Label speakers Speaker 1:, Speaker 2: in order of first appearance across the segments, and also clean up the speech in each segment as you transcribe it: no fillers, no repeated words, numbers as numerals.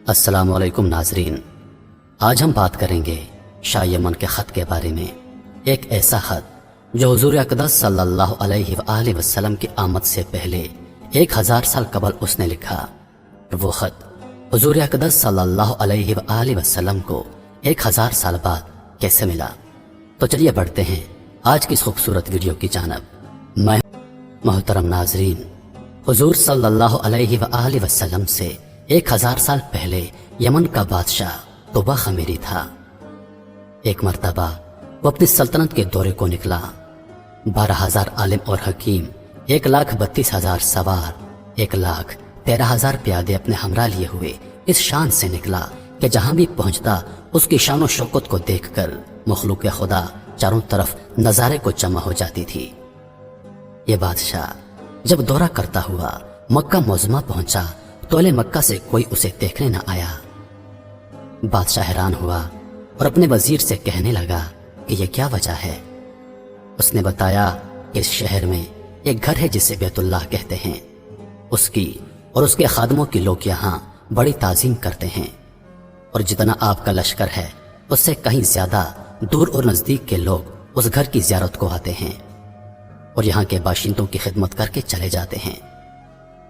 Speaker 1: अस्सलाम वालेकुम नाजरीन। आज हम बात करेंगे शाह यमन के ख़त के बारे में। एक ऐसा ख़त जो हुज़ूर अक़दस सल्लल्लाहु अलैहि वसल्लम की आमद से पहले 1000 साल कबल उसने लिखा। वो ख़त हुज़ूर अक़दस सल्लल्लाहु अलैहि वसल्लम को 1000 साल बाद कैसे मिला। तो चलिए बढ़ते हैं आज की इस खूबसूरत वीडियो की जानिब। मैं मोहतरम नाजरीन, हुज़ूर सल्लल्लाहु अलैहि वसल्लम से 1000 साल पहले यमन का बादशाह तोबा खमीरी था। एक मर्तबा वो अपनी सल्तनत के दौरे को निकला। 12,000 आलिम और हकीम, 1,32,000 सवार, 1,13,000 प्यादे अपने हमरा लिए हुए इस शान से निकला कि जहां भी पहुंचता उसकी शान और शौकत को देखकर मखलूक खुदा चारों तरफ नजारे को जमा हो जाती थी। ये बादशाह जब दौरा करता हुआ मक्का मौज़मा पहुंचा तो अहले मक्का से कोई उसे देखने न आया। बादशाह हैरान हुआ और अपने वजीर से कहने लगा कि यह क्या वजह है। उसने बताया कि इस शहर में एक घर है जिसे बैतुल्लाह कहते हैं। उसकी और उसके खादमों की लोग यहाँ बड़ी ताजीम करते हैं और जितना आपका लश्कर है उससे कहीं ज्यादा दूर और नजदीक के लोग उस घर की जियारत को आते हैं और यहाँ के बाशिंदों की खिदमत करके चले जाते हैं।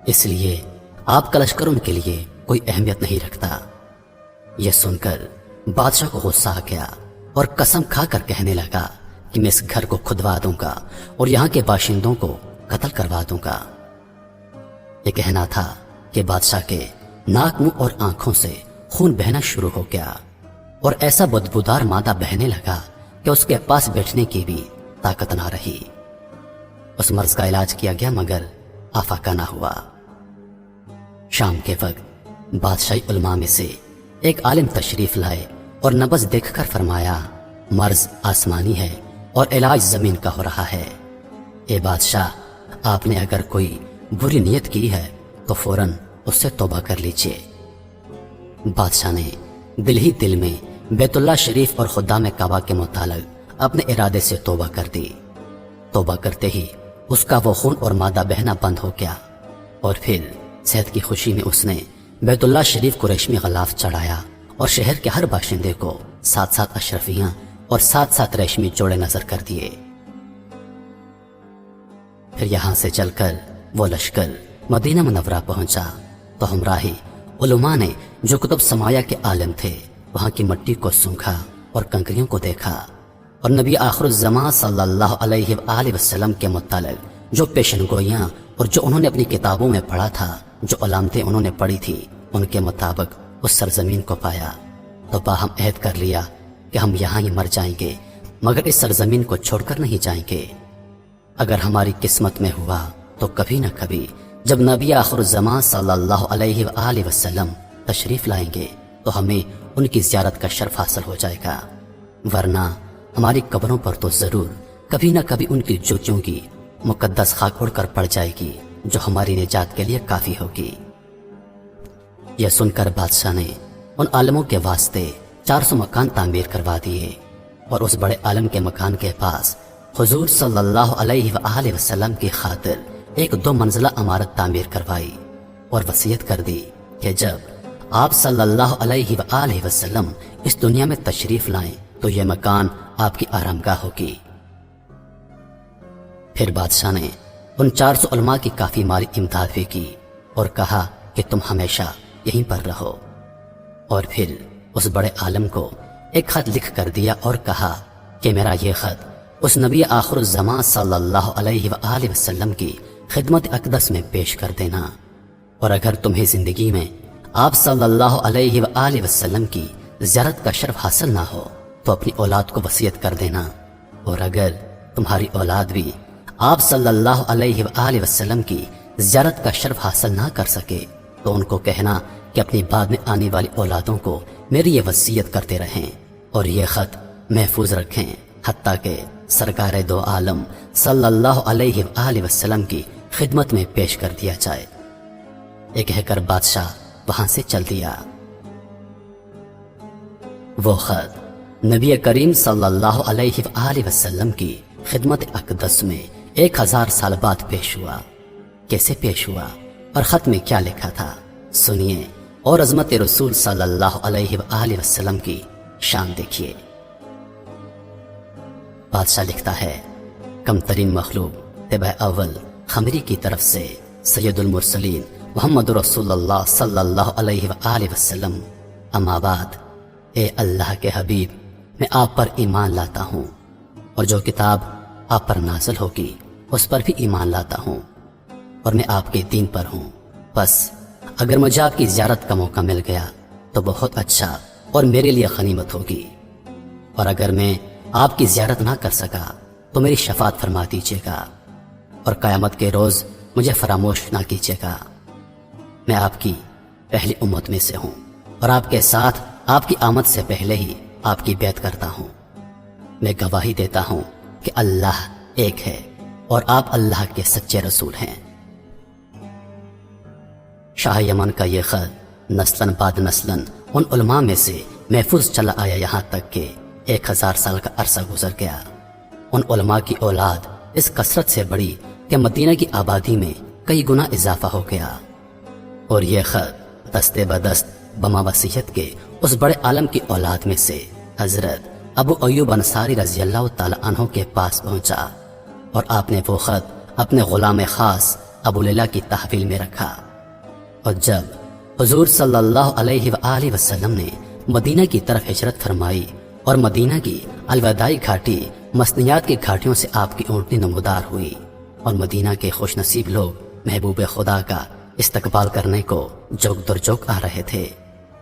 Speaker 1: इसलिए आपका लश्कर उनके लिए कोई अहमियत नहीं रखता। यह सुनकर बादशाह को गुस्सा आ गया और कसम खाकर कहने लगा कि मैं इस घर को खुदवा दूंगा और यहाँ के बाशिंदों को कत्ल करवा दूंगा। यह कहना था कि बादशाह के नाक, मुंह और आंखों से खून बहना शुरू हो गया और ऐसा बदबूदार मादा बहने लगा कि उसके पास बैठने की भी ताकत ना रही। उस मर्ज का इलाज किया गया मगर आफाका ना हुआ। शाम के वक्त बादशाही उलमा में से एक आलिम तशरीफ लाए और नबज देखकर फरमाया, मर्ज आसमानी है और इलाज जमीन का हो रहा है। ए बादशाह, आपने अगर कोई बुरी नियत की है तो फौरन उससे तौबा कर लीजिए। बादशाह ने दिल ही दिल में बैतुल्लाह शरीफ और खुदा में काबा के मुतालिक अपने इरादे से तौबा कर दी। तौबा करते ही उसका वो खून और मादा बहना बंद हो गया और फिर सेहत की खुशी में उसने बैतुल्लाह शरीफ को रेशमी गलाफ चढ़ाया और शहर के हर बाशिंदे को 7-7 अशरफियां और 7-7 रेशमी जोड़े नजर कर दिए। फिर यहां से चलकर वो लश्कर मदीना मुनव्वरा पहुंचा तो हमराही उलमा ने जो कुतुब समाया के आलिम थे वहां की मिट्टी को सूंघा और कंकरियों को देखा और नबी आखिरुज़्ज़मान सल्लल्लाहु अलैहि वसल्लम के मुतालिक जो पेशनगोइयां और जो उन्होंने अपनी किताबों में पढ़ा था, जो अलामतें उन्होंने पढ़ी थी, उनके मुताबिक उस सरजमीन को पाया। तो बाहम अहद कर लिया कि हम यहाँ ही मर जाएंगे मगर इस सरजमीन को छोड़कर नहीं जाएंगे। अगर हमारी किस्मत में हुआ तो कभी न कभी जब नबी आखिरुज़्ज़मान सल्लल्लाहु अलैहि वसल्लम तशरीफ लाएंगे तो हमें उनकी ज़ियारत का शर्फ हासिल हो जाएगा, वरना हमारी कब्रों पर तो जरूर कभी न कभी उनकी जूतियों की मुकद्दस खाक उड़कर पड़ जाएगी जो हमारी निजात के लिए काफी होगी। यह सुनकर बादशाह ने उन आलमों के वास्ते 400 मकान तामीर करवा दिए और उस बड़े आलम के मकान के पास हुजूर सल्लल्लाहु अलैहि वसल्लम की खातिर एक 2 मंजिला इमारत तामीर करवाई और वसीयत कर दी कि जब आप सल्लल्लाहु अलैहि वसल्लम इस दुनिया में तशरीफ लाएं तो यह मकान आपकी आरामगाह होगी। फिर बादशाह ने उन 400 उलमा की काफी माली इमदाद भी की और कहा कि तुम हमेशा यहीं पर रहो। और फिर उस बड़े आलम को एक खत लिख कर दिया और कहा कि मेरा यह खत उस नबी आखिरुज़्ज़मान सल्लल्लाहु अलैहि वसल्लम की खिदमत अक़दस में पेश कर देना और अगर तुम्हें जिंदगी में आप सल्लल्लाहु अलैहि वसल्लम की ज़ियारत का शर्फ हासिल ना हो तो अपनी औलाद को वसीयत कर देना और अगर तुम्हारी औलाद भी आप सल्लल्लाहु अलैहि वसल्लम की ज़ियारत का शर्फ हासिल ना कर सके तो उनको कहना कि अपनी बाद में आने वाली औलादों को मेरी ये वसीयत करते रहें और ये खत महफूज रखें हत्ता के सरकार दो आलम सल्लल्लाहु अलैहि वसल्लम की खिदमत में पेश कर दिया जाए। ये कहकर बादशाह वहां से चल दिया। वो खत नबी करीम सल्लल्लाहु अलैहि वसल्लम की खिदमत अक़दस में 1000 साल बाद पेश हुआ। कैसे पेश हुआ और खत में क्या लिखा था सुनिए اور عظمت رسول صلی اللہ علیہ وآلہ وسلم کی شان دیکھیے۔ بادشاہ لکھتا ہے، کم ترین مخلوق طبع اول خمری کی طرف سے سید المرسلین محمد رسول اللہ صلی اللہ علیہ وآلہ وسلم، اما بعد، اے اللہ کے حبیب، میں آپ پر ایمان لاتا ہوں، اور جو کتاب آپ پر نازل ہوگی اس پر بھی ایمان لاتا ہوں، اور میں آپ کے دین پر ہوں۔ بس اگر مجھے آپ کی زیارت کا موقع مل گیا تو بہت اچھا اور میرے لیے غنیمت ہوگی، اور اگر میں آپ کی زیارت نہ کر سکا تو میری شفاعت فرما دیجیے گا، اور قیامت کے روز مجھے فراموش نہ کیجیے گا۔ میں آپ کی پہلی امت میں سے ہوں، اور آپ کے ساتھ آپ کی آمد سے پہلے ہی آپ کی بیعت کرتا ہوں۔ میں گواہی دیتا ہوں کہ اللہ ایک ہے اور آپ اللہ کے سچے رسول ہیں۔ شاہ یمن کا یہ خط نسلاً بعد نسلاً ان علماء میں سے محفوظ چلا آیا، یہاں تک کہ 1000 سال کا عرصہ گزر گیا۔ ان علماء کی اولاد اس کثرت سے بڑی کہ مدینہ کی آبادی میں کئی گنا اضافہ ہو گیا، اور یہ خط دستے بدست بما وصیت کے اس بڑے عالم کی اولاد میں سے حضرت ابو ایوب انصاری رضی اللہ تعالی عنہ کے پاس پہنچا، اور آپ نے وہ خط اپنے غلام خاص ابو لیلہ کی تحویل میں رکھا۔ اور جب حضور صلی اللہ علیہ وآلہ وسلم نے مدینہ کی طرف ہجرت فرمائی اور مدینہ کی الوداعی گھاٹی مسنیات کی گھاٹیوں سے آپ کی اونٹنی نمودار ہوئی، اور مدینہ کے خوش نصیب لوگ محبوب خدا کا استقبال کرنے کو جوک در جوک آ رہے تھے۔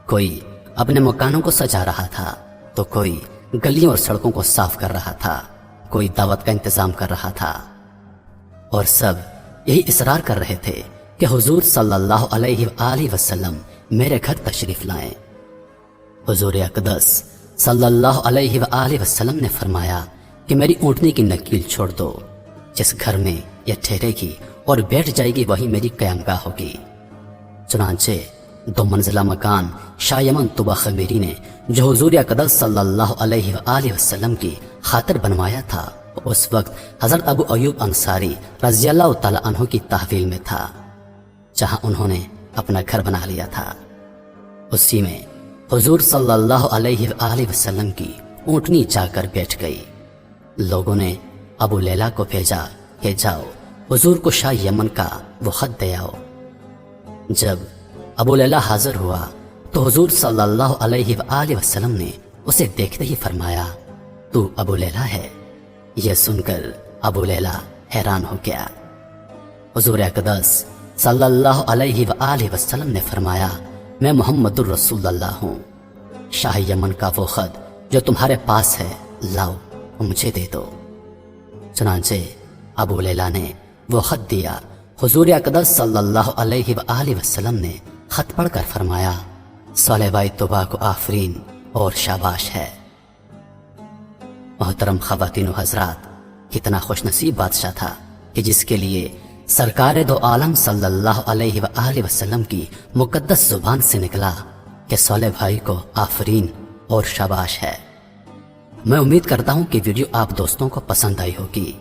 Speaker 1: کوئی اپنے مکانوں کو سجا رہا تھا، تو کوئی گلیوں اور سڑکوں کو صاف کر رہا تھا، کوئی دعوت کا انتظام کر رہا تھا، اور سب یہی اصرار کر رہے تھے کہ حضور صلی اللہ علیہ وآلہ وسلم میرے گھر تشریف لائیں۔ حضور اقدس صلی اللہ علیہ وآلہ وسلم نے فرمایا کہ میری اونٹنی کی نکیل چھوڑ دو، جس گھر میں یہ ٹھہرے گی اور بیٹھ جائے گی وہی میری قیام گاہ ہوگی۔ چنانچہ 2 منزلہ مکان شاہ یمن طبع خمیری نے جو حضور اقدس صلی اللہ علیہ وآلہ وسلم کی خاطر بنوایا تھا، اس وقت حضرت ابو ایوب انصاری رضی اللہ تعالی عنہ کی تحویل میں تھا، جہاں انہوں نے اپنا گھر بنا لیا تھا۔ اسی میں حضور صلی اللہ علیہ وآلہ وسلم کی اونٹنی جا کر بیٹھ گئی۔ لوگوں نے ابو لیلہ کو بھیجا کہ جاؤ حضور کو شاہ یمن کا وہ خط دے آؤ۔ جب ابو لیلہ حاضر ہوا تو حضور صلی اللہ علیہ وآلہ وسلم نے اسے دیکھتے ہی فرمایا، تو ابو لیلہ ہے؟ یہ سن کر ابو لیلہ حیران ہو گیا۔ حضور اقدس صلی اللہ علیہ وآلہ وسلم نے فرمایا، میں محمد الرسول اللہ ہوں، شاہ یمن کا وہ خط جو تمہارے پاس ہے لاؤ مجھے دے دو۔ چنانچہ ابو لیلہ نے وہ خط دیا۔ حضور اقدس صلی اللہ علیہ وآلہ وسلم نے خط پڑھ کر فرمایا، صالح طبع کو آفرین اور شاباش ہے۔ محترم خواتین و حضرات، کتنا خوش نصیب بادشاہ تھا کہ جس کے لیے سرکار دو عالم صلی اللہ علیہ وآلہ وسلم کی مقدس زبان سے نکلا کہ صالح بھائی کو آفرین اور شاباش ہے۔ میں امید کرتا ہوں کہ ویڈیو آپ دوستوں کو پسند آئی ہوگی۔